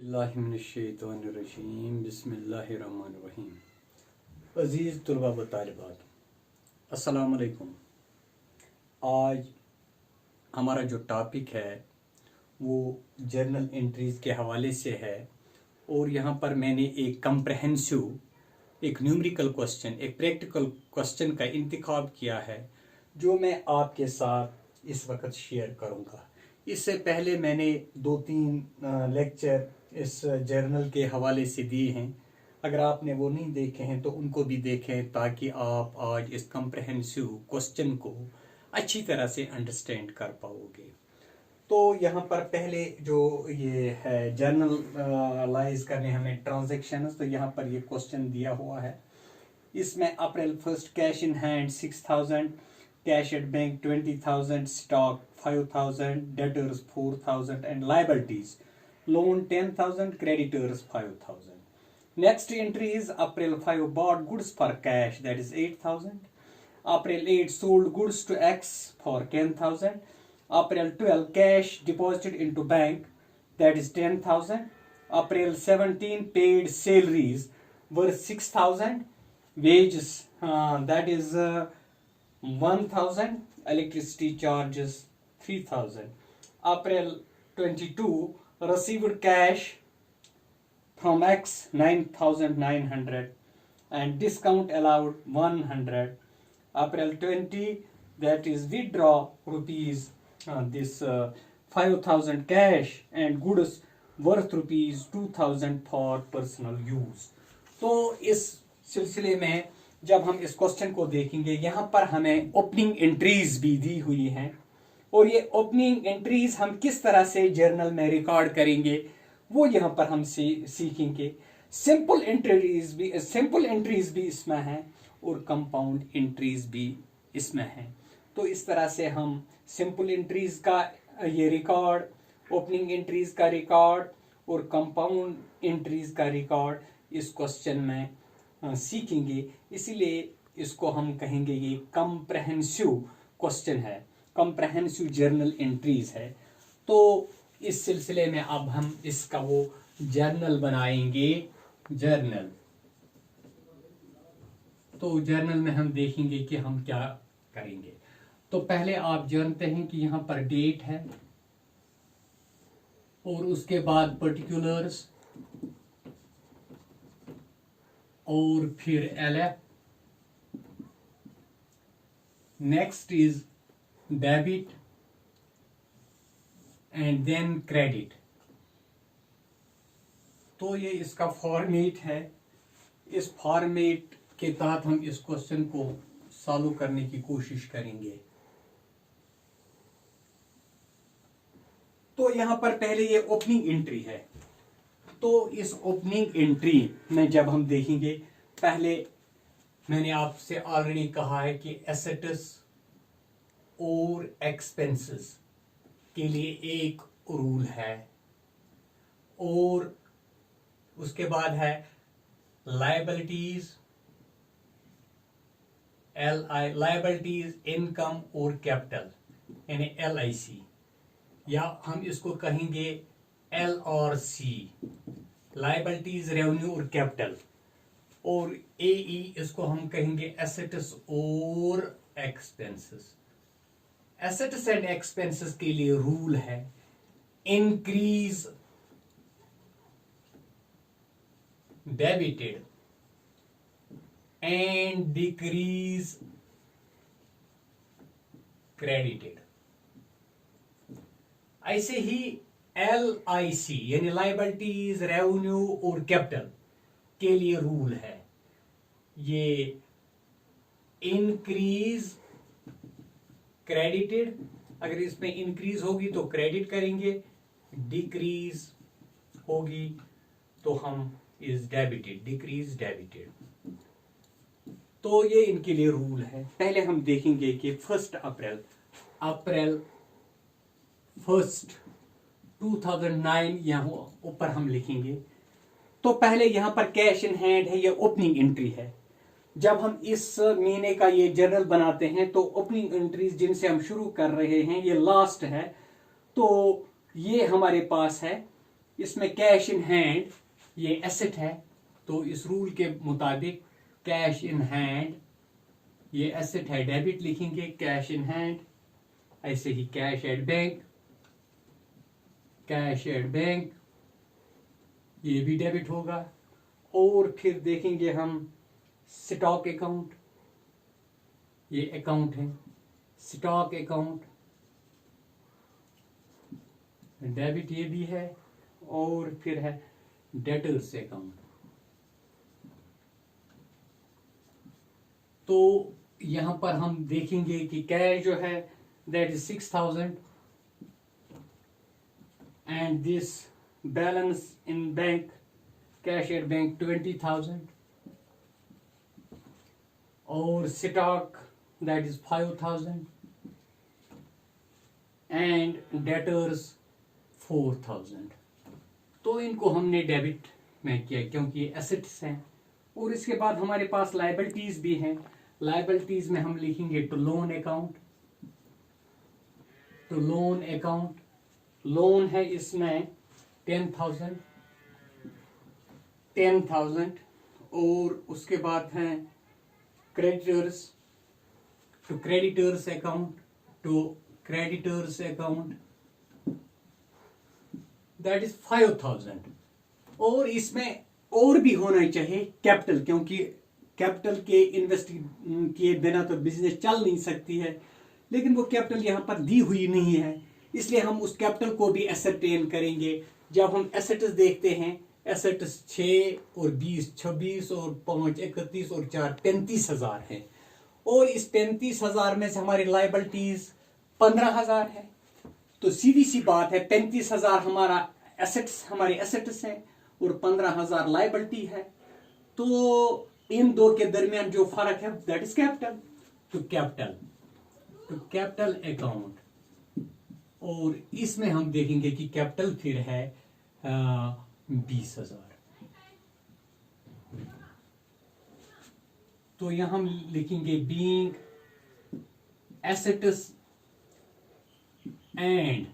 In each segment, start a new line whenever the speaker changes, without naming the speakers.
बिस्मिल्लाहिर्रहमानिर्रहीम बिस्मिल्लाहिर्रहमानिर्रहीम। अज़ीज़ तुलबा व तालिबात, अस्सलाम वालेकुम। आज हमारा जो टॉपिक है वो जर्नल एंट्रीज़ के हवाले से है और यहाँ पर मैंने एक कम्प्रहेंसिव, एक न्यूमेरिकल क्वेश्चन, एक प्रैक्टिकल क्वेश्चन का इंतखाब किया है जो मैं आपके साथ इस वक्त शेयर करूँगा। इससे पहले मैंने 2-3 लेक्चर इस जर्नल के हवाले से दिए हैं। अगर आपने वो नहीं देखे हैं तो उनको भी देखें ताकि आप आज इस कम्प्रहेंसिव क्वेश्चन को अच्छी तरह से अंडरस्टैंड कर पाओगे। तो यहाँ पर पहले जो ये है जर्नलाइज करने हमें ट्रांजैक्शंस, तो यहाँ पर ये क्वेश्चन दिया हुआ है। इसमें अप्रैल 1 cash in hand 6000, cash at bank 20,000, stock 5,000, debtors 4,000 and liabilities loan 10,000, creditors 5,000. Next entry is April 5 bought goods for cash, that is 8,000. April 8 sold goods to X for 10,000. April 12 cash deposited into bank, that is 10,000. April 17 paid salaries worth 6,000. Wages, that is 1,000. Electricity charges 3,000. April 22 received cash from X 9,900 and discount allowed 100. April 20, that is withdraw rupees 5,000 cash and goods worth rupees 2,000 for personal use. तो इस सिलसिले में जब हम इस question को देखेंगे, यहाँ पर हमें ओपनिंग एंट्रीज भी दी हुई हैं और ये ओपनिंग एंट्रीज हम किस तरह से जर्नल में रिकॉर्ड करेंगे वो यहाँ पर हम सीखेंगे। सिंपल एंट्रीज भी इसमें हैं और कंपाउंड एंट्रीज भी इसमें हैं। तो इस तरह से हम सिंपल एंट्रीज का ये रिकॉर्ड, ओपनिंग एंट्रीज का रिकॉर्ड और कंपाउंड एंट्रीज का रिकॉर्ड इस क्वेश्चन में सीखेंगे। इसीलिए इसको हम कहेंगे ये कम्प्रहेंसिव क्वेश्चन है, कम्प्रहेंसिव जर्नल एंट्रीज है। तो इस सिलसिले में अब हम इसका वो जर्नल बनाएंगे। जर्नल, तो जर्नल में हम देखेंगे कि हम क्या करेंगे। तो पहले आप जानते हैं कि यहाँ पर डेट है और उसके बाद पर्टिकुलर्स और फिर LF. Next is debit and then credit. तो ये इसका फॉर्मेट है। इस फॉर्मेट के तहत हम इस क्वेश्चन को सॉल्व करने की कोशिश करेंगे। तो यहां पर पहले ये ओपनिंग एंट्री है। तो इस ओपनिंग एंट्री में जब हम देखेंगे, पहले मैंने आपसे ऑलरेडी कहा है कि एसेट्स और एक्सपेंसेस के लिए एक रूल है और उसके बाद है लायबिलिटीज, लायबिलिटीज, इनकम और कैपिटल, यानी LIC, या हम इसको कहेंगे LRC, लायबिलिटीज, रेवेन्यू और कैपिटल। और AE इसको हम कहेंगे एसेट्स और एक्सपेंसेस। एसेट्स एंड एक्सपेंसेस के लिए रूल है increase debited and decrease credited. ऐसे ही LIC यानी लायबिलिटीज, रेवेन्यू और कैपिटल के लिए रूल है ये इंक्रीज क्रेडिटेड। अगर इसमें इंक्रीज होगी तो क्रेडिट करेंगे, डिक्रीज होगी तो हम इज डेबिटेड, डिक्रीज डेबिटेड। तो ये इनके लिए रूल है। पहले हम देखेंगे कि 1 अप्रैल 1 2009 यहाँ ऊपर हम लिखेंगे। तो पहले यहाँ पर कैश इन हैंड है, ये ओपनिंग एंट्री है। जब हम इस महीने का ये जर्नल बनाते हैं तो ओपनिंग एंट्रीज जिनसे हम शुरू कर रहे हैं ये लास्ट है। तो ये हमारे पास है इसमें कैश इन हैंड ये एसेट है, तो इस रूल के मुताबिक कैश इन हैंड ये एसेट है, डेबिट लिखेंगे कैश इन हैंड। ऐसे ही cash at bank, cash at bank ये भी डेबिट होगा। और फिर देखेंगे हम स्टॉक अकाउंट, ये अकाउंट है स्टॉक अकाउंट, डेबिट ये भी है। और फिर है डेटर्स अकाउंट। तो यहां पर हम देखेंगे कि कैश जो है that is 6,000 and this balance in bank, cash at bank 20,000 और stock that is 5,000 and debtors 4,000। तो इनको हमने डेबिट में किया क्योंकि ये एसेट्स हैं। और इसके बाद हमारे पास लायबिलिटीज भी हैं। लायबिलिटीज में हम लिखेंगे to loan account, to loan account. Loan है इसमें 10,000 और उसके बाद हैं creditors, to creditors account, to creditors account that is 5,000। और इसमें और भी होना चाहिए कैपिटल, क्योंकि कैपिटल के इन्वेस्ट किए बिना तो बिजनेस चल नहीं सकती है, लेकिन वो कैपिटल यहाँ पर दी हुई नहीं है, इसलिए हम उस कैपिटल को भी एसेटेन करेंगे। जब हम एसेट्स देखते हैं, एसेट्स 6 और 20 26 और 5 31 और 4 35,000 है। और इस 35,000 में से हमारी लायबिलिटीज 15,000 है। तो सीधी सी बात है 35,000 हमारा एसेट्स, हमारे एसेट्स हैं और 15,000 लायबिलिटी है। तो इन दो के दरमियान जो फर्क है that is capital. To capital account. और इसमें हम देखेंगे कि कैपिटल फिर है 20,000। तो यहां हम लिखेंगे being assets and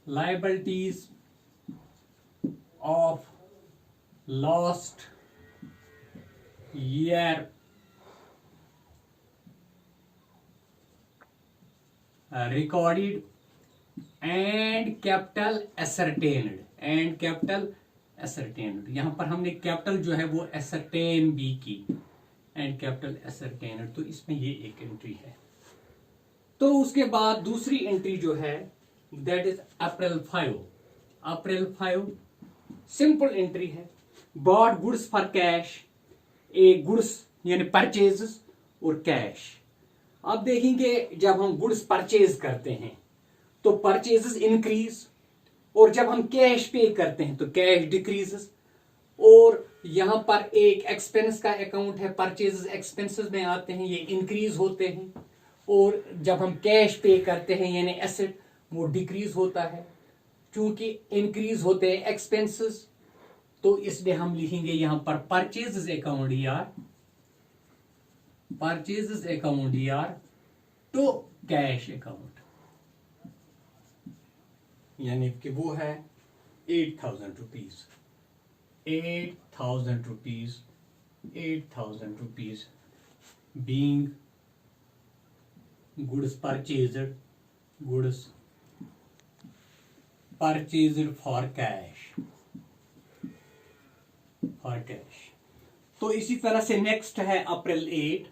liabilities of last year recorded and capital ascertained, and capital ascertained। यहां पर हमने कैपिटल जो है वो ascertain भी की, and capital ascertained। तो इसमें ये एक एंट्री है। तो उसके बाद दूसरी एंट्री जो है that is April 5 simple entry है। Bought goods for cash, a goods यानी परचेज और कैश। अब देखेंगे जब हम गुड्स परचेज करते हैं तो परचेजेस इंक्रीज, और जब हम कैश पे करते हैं तो कैश डिक्रीजेस। और यहां पर एक एक्सपेंस का अकाउंट है, परचेजेस एक्सपेंसेस में आते हैं, ये इंक्रीज होते हैं। और जब हम कैश पे करते हैं यानी एसेट, वो डिक्रीज होता है। क्योंकि इंक्रीज होते हैं एक्सपेंसेस, तो इसलिए हम लिखेंगे यहां पर परचेजेस अकाउंट यार टू कैश अकाउंट, यानी कि वो है 8,000 rupees. 8,000 rupees being goods purchased for cash. तो इसी तरह से नेक्स्ट है अप्रैल 8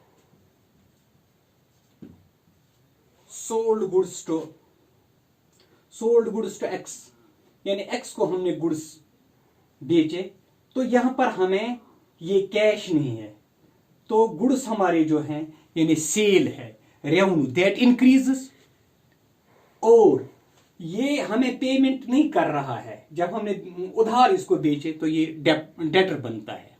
सोल्ड गुड्स टू एक्स, यानी एक्स को हमने गुड्स बेचे। तो यहां पर हमें ये कैश नहीं है, तो गुड्स हमारे जो हैं यानी सेल है, रेवेन्यू दैट इंक्रीजेस। और ये हमें पेमेंट नहीं कर रहा है, जब हमने उधार इसको बेचे तो ये डेटर बनता है।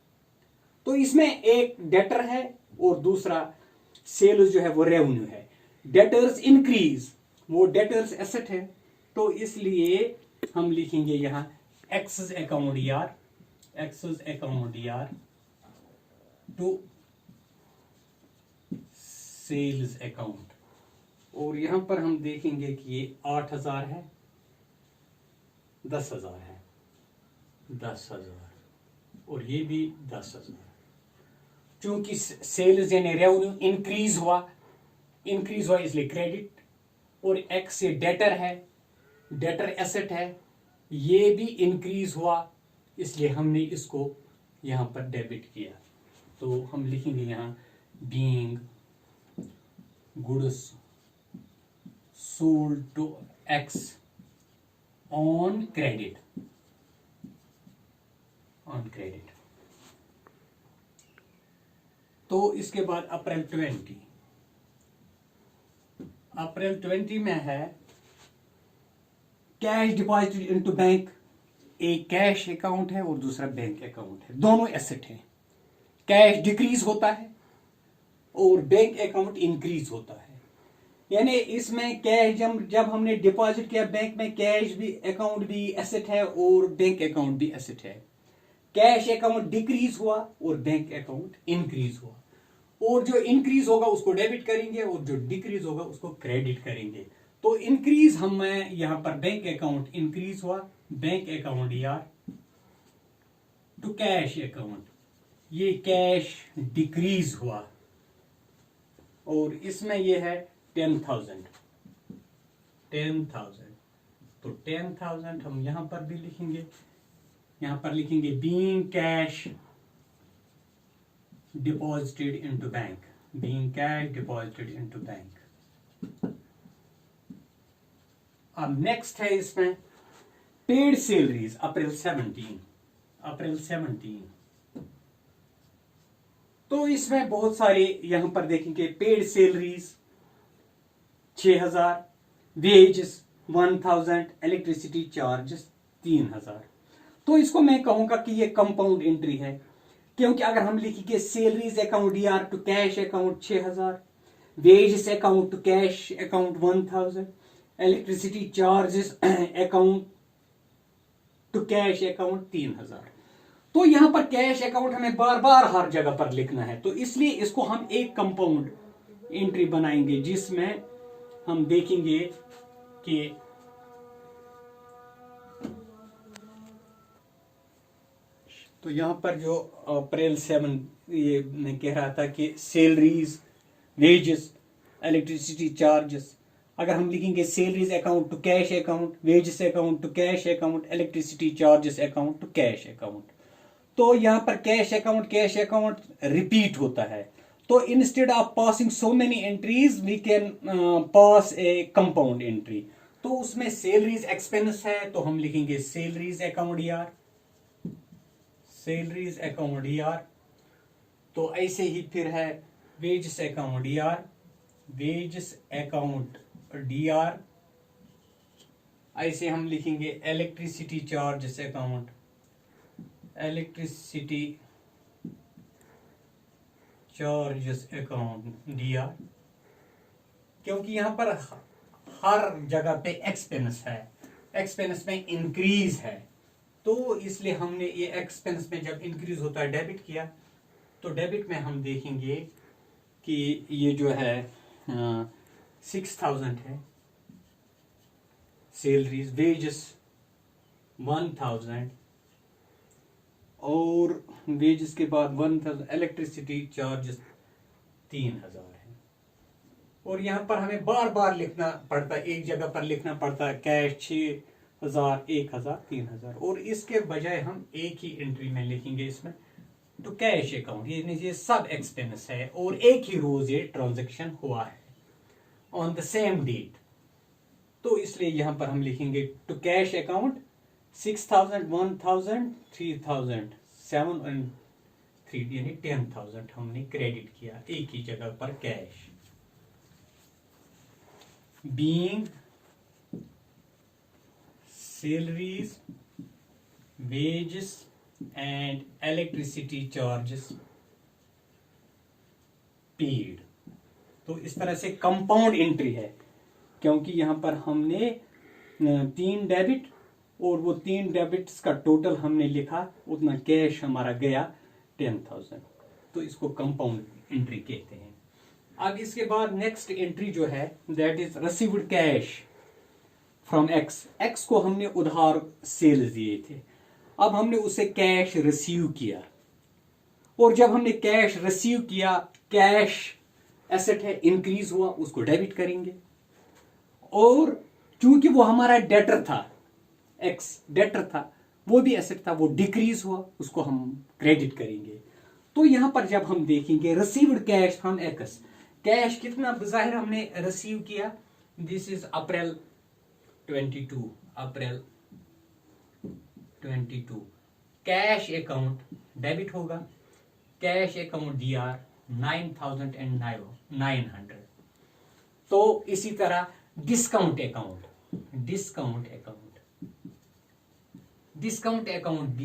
तो इसमें एक डेटर है और दूसरा सेल्स जो है वो रेवेन्यू है। डेटर्स इंक्रीज, वो डेटर्स एसेट है, तो इसलिए हम लिखेंगे यहां एक्सेस अकाउंट यार टू सेल्स अकाउंट। और यहां पर हम देखेंगे कि ये 8,000 है, 10,000 है। 10,000 और ये भी 10,000। चूंकि सेल्स यानी रेवेन्यू इंक्रीज हुआ इसलिए क्रेडिट, और एक्स से डेटर है, डेटर एसेट है, ये भी इंक्रीज हुआ इसलिए हमने इसको यहां पर डेबिट किया। तो हम लिखेंगे यहां being goods sold to X on credit, तो इसके बाद अप्रैल 20 में है कैश डिपॉजिटेड इनटू बैंक। एक कैश अकाउंट है और दूसरा बैंक अकाउंट है, दोनों एसेट हैं। कैश डिक्रीज होता है और बैंक अकाउंट इंक्रीज होता है, यानी इसमें कैश जब हमने डिपॉजिट किया बैंक में, कैश भी अकाउंट भी एसेट है और बैंक अकाउंट भी एसेट है। कैश अकाउंट डिक्रीज हुआ और बैंक अकाउंट इंक्रीज हुआ, और जो इंक्रीज होगा उसको डेबिट करेंगे और जो डिक्रीज होगा उसको क्रेडिट करेंगे। तो इंक्रीज हमें यहां पर बैंक अकाउंट इंक्रीज हुआ, बैंक अकाउंट यार टू कैश अकाउंट, ये कैश डिक्रीज हुआ और इसमें ये है 10,000। तो 10,000 हम यहां पर भी लिखेंगे, यहां पर लिखेंगे being cash deposited into bank, अब नेक्स्ट है इसमें पेड सैलरीज अप्रैल 17। तो इसमें बहुत सारे यहां पर देखेंगे paid salaries 6,000, wages 1,000, electricity charges 3,000। तो इसको मैं कहूंगा कि ये कंपाउंड एंट्री है, क्योंकि अगर हम लिखेंगे salaries account DR to cash account 6,000, wages account to cash account 1,000, electricity charges account to cash account 3,000। तो यहां पर कैश अकाउंट हमें बार बार हर जगह पर लिखना है, तो इसलिए इसको हम एक कंपाउंड एंट्री बनाएंगे जिसमें हम देखेंगे कि तो यहां पर जो अप्रैल 7 ये मैं कह रहा था कि सैलरीज, वेजेस, इलेक्ट्रिसिटी चार्जेस, अगर हम लिखेंगे salaries account to cash account, wages account to cash account, electricity charges account to cash account, तो यहां पर कैश अकाउंट रिपीट होता है। तो instead of passing so many entries we can pass a compound entry. तो उसमें salaries expense है तो हम लिखेंगे सैलरीज अकाउंट डीआर, तो ऐसे ही फिर है वेजेस अकाउंट डीआर, ऐसे हम लिखेंगे इलेक्ट्रिसिटी चार्जेस अकाउंट डीआर, क्योंकि यहां पर हर जगह पे एक्सपेंस है, एक्सपेंस में इंक्रीज है, तो इसलिए हमने ये एक्सपेंस में जब इंक्रीज होता है डेबिट किया। तो डेबिट में हम देखेंगे कि ये जो है 6,000 है सैलरीज, वेजेस 1,000 और वेजेस के बाद 1,000, इलेक्ट्रिसिटी चार्जेस 3,000 है। और यहां पर हमें बार बार लिखना पड़ता है, एक जगह पर लिखना पड़ता है कैश 6,000, 1,000, 3,000, और इसके बजाय हम एक ही एंट्री में लिखेंगे इसमें तो कैश अकाउंट, ये सब एक्सपेंस है और एक ही रोज ये ट्रांजैक्शन हुआ है ऑन द सेम डेट। तो इसलिए यहां पर हम लिखेंगे टू कैश अकाउंट 6,000, 1,000, 3,000, 7 और 3 यानी 10,000 हमने क्रेडिट किया एक ही जगह पर cash. Being salaries, wages and electricity charges paid. तो इस तरह से कंपाउंड एंट्री है, क्योंकि यहां पर हमने 3 डेबिट और वो 3 डेबिट्स का टोटल हमने लिखा, उतना कैश हमारा गया 10,000, तो इसको कंपाउंड एंट्री कहते हैं। अब इसके बाद नेक्स्ट एंट्री जो है that is received cash from x को हमने उधार सेल्स दिए थे। अब हमने उसे कैश रिसीव किया, और जब हमने कैश रिसीव किया, कैश एसेट है, इंक्रीज हुआ, उसको डेबिट करेंगे। और चूंकि वो हमारा डेटर था, एक्स डेटर था, वो भी एसेट था, वो डिक्रीज हुआ, उसको हम क्रेडिट करेंगे। तो यहां पर जब हम देखेंगे received cash from x, cash कितना बाहिर हमने रिसीव किया, this is April 22, April 22, cash account debit होगा, कैश अकाउंट DR 9,900। तो इसी तरह discount account, discount account, discount account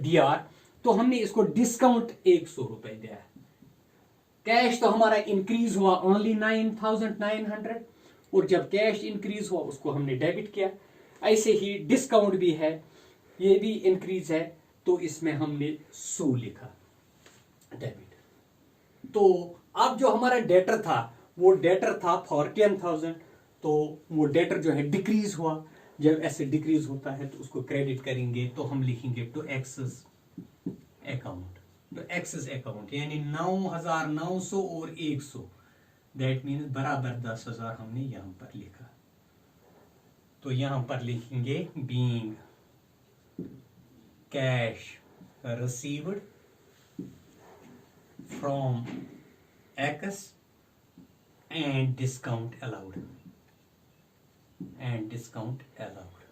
DR, तो हमने इसको डिस्काउंट 100 रुपए दिया। कैश तो हमारा इंक्रीज हुआ ओनली 9,900, और जब कैश इंक्रीज हुआ उसको हमने डेबिट किया। ऐसे ही डिस्काउंट भी है, ये भी इंक्रीज है, तो इसमें हमने 100 लिखा डेबिट। तो अब जो हमारा डेटर था, वो डेटर था फॉर 10,000, तो वो डेटर जो है डिक्रीज हुआ। जब ऐसे डिक्रीज होता है तो उसको क्रेडिट करेंगे, तो हम लिखेंगे टू एक्सेस अकाउंट, तो एक्सेस अकाउंट यानी 9,900 और 100, दैट मीन्स बराबर 10,000 हमने यहां पर लिखा। तो यहां पर लिखेंगे being cash received from x and discount allowed, and discount allowed.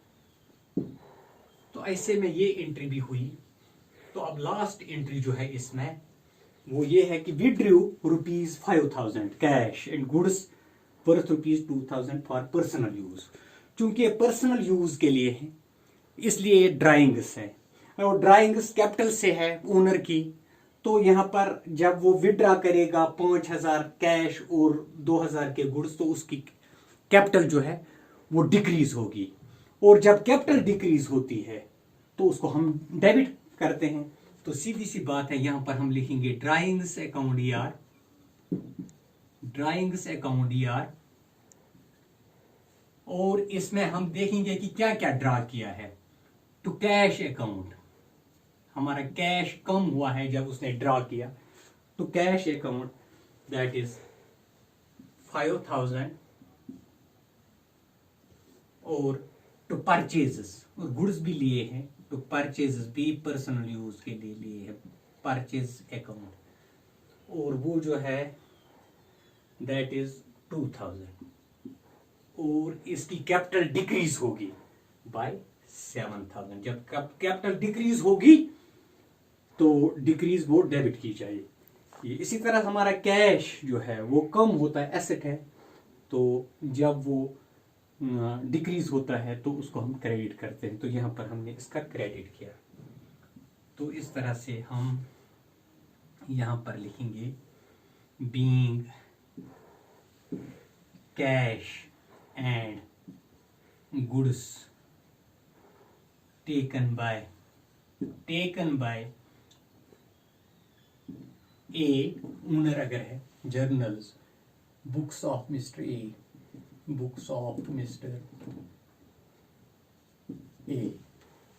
तो ऐसे में ये एंट्री भी हुई। तो अब लास्ट एंट्री जो है इसमें वो ये है कि withdrew ₹5,000 cash and goods worth ₹2,000 for personal use. चूंकि पर्सनल यूज के लिए है, इसलिए ड्राइंग्स है, और ड्राइंग्स कैपिटल से है ओनर की। तो यहां पर जब वो विड्रा करेगा 5,000 कैश और 2,000 के गुड्स, तो उसकी कैपिटल जो है वो डिक्रीज होगी। और जब कैपिटल डिक्रीज होती है तो उसको हम डेबिट करते हैं। तो सीधी सी बात है, यहां पर हम लिखेंगे drawings account DR, drawings account DR, और इसमें हम देखेंगे कि क्या क्या ड्रा किया है। तो कैश अकाउंट, हमारा कैश कम हुआ है जब उसने ड्रा किया, तो कैश अकाउंट दैट इज 5,000, और टू परचेजेस, और गुड्स भी लिए हैं, तो परचेजेस भी पर्सनल यूज के लिए लिए हैं, परचेज अकाउंट, और वो जो है दैट इज 2,000, और इसकी कैपिटल डिक्रीज होगी बाय 7,000। जब कैपिटल डिक्रीज होगी तो डिक्रीज वो डेबिट की जाएगी। इसी तरह हमारा कैश जो है वो कम होता है, एसेट है, तो जब वो डिक्रीज होता है तो उसको हम क्रेडिट करते हैं। तो यहां पर हमने इसका क्रेडिट किया। तो इस तरह से हम यहां पर लिखेंगे being cash and goods taken by A, owner अगर है, journals, books of mister A, books of mister A,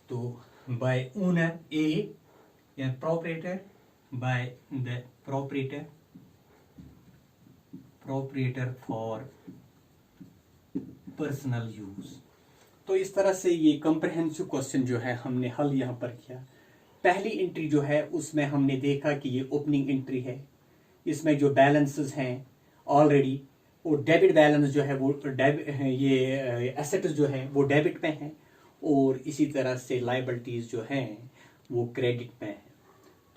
तो बाय ओनर ए या proprietor, by the proprietor for personal use. तो इस तरह से ये कॉम्प्रिहेंसिव क्वेश्चन जो है हमने हल यहां पर किया। पहली एंट्री जो है उसमें हमने देखा कि ये ओपनिंग एंट्री है, इसमें जो बैलेंसेस हैं ऑलरेडी, और डेबिट बैलेंस जो है वो ये एसेट्स जो है वो डेबिट में है, और इसी तरह से लायबिलिटीज जो हैं वो क्रेडिट में है।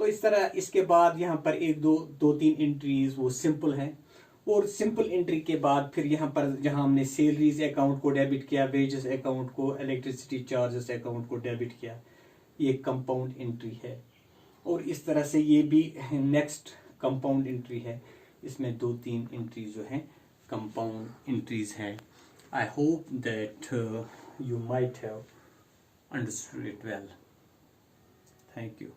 तो इस तरह इसके बाद यहाँ पर एक दो तीन एंट्रीज वो सिंपल हैं, और सिंपल एंट्री के बाद फिर यहाँ पर जहाँ हमने सैलरीज अकाउंट को डेबिट किया, वेजेस अकाउंट को, इलेक्ट्रिसिटी चार्जेस अकाउंट को डेबिट किया, ये कंपाउंड एंट्री है। और इस तरह से ये भी नेक्स्ट कंपाउंड एंट्री है, इसमें 2-3 एंट्रीज जो हैं कंपाउंड एंट्रीज हैं। I hope that you might have understood it well. Thank you.